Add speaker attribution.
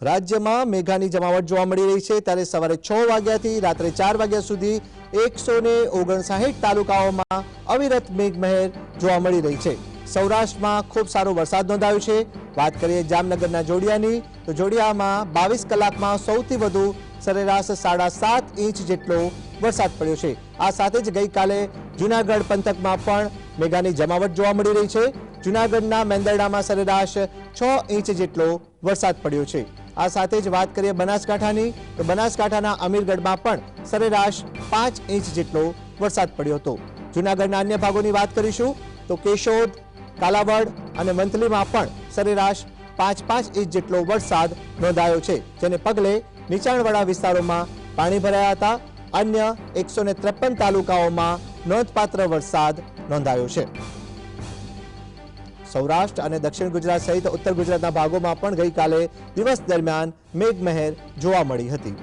Speaker 1: રાજ્યમાં મેઘાની જમાવટ જોવા મળી રહી છે ત્યારે સવારે 6 વાગ્યાથી રાત્રે 4 વાગ્યા સુધી 159 તાલુકાઓમાં અવિરત મેઘમહેર જોવા મળી રહી છે। સૌરાષ્ટ્રમાં ખૂબ સારો વરસાદ નોંધાયો છે। વાત કરીએ જામનગરના જોડિયાની તો જોડિયામાં 22 કલાકમાં સૌથી વધુ સરેરાશ 7.5 ઇંચ જેટલો વરસાદ પડ્યો છે। આ સાથે જ ગઈકાલે જૂનાગઢ પંથકમાં પણ મેઘાની જમાવટ જોવા મળી રહી છે। જૂનાગઢના મેંદરડામાં સરેરાશ 6 ઇંચ જેટલો વરસાદ પડ્યો છે। આ સાથે જ વાત કરીએ બનાસકાંઠાની તો બનાસકાંઠાના અમીરગઢમાં પણ સરેરાશ 5 ઇંચ જેટલો વરસાદ પડ્યો હતો। જૂનાગઢના અન્ય ભાગોની વાત કરીશું તો કેશોદ, કાલાવડ અને મંથલીમાં પણ સરેરાશ 5 ઇંચ જેટલો વરસાદ નોંધાયો છે, જેને પગલે નીચાણવાળા વિસ્તારોમાં પાણી ભરાયા હતા। અન્ય 153 તાલુકાઓમાં નોંધપાત્ર વરસાદ નોંધાયો છે। સૌરાષ્ટ્ર અને દક્ષિણ ગુજરાત સહિત ઉત્તર ગુજરાતના ભાગોમાં પણ ગઈકાલે દિવસ દરમિયાન મેઘમહેર જોવા મળી હતી।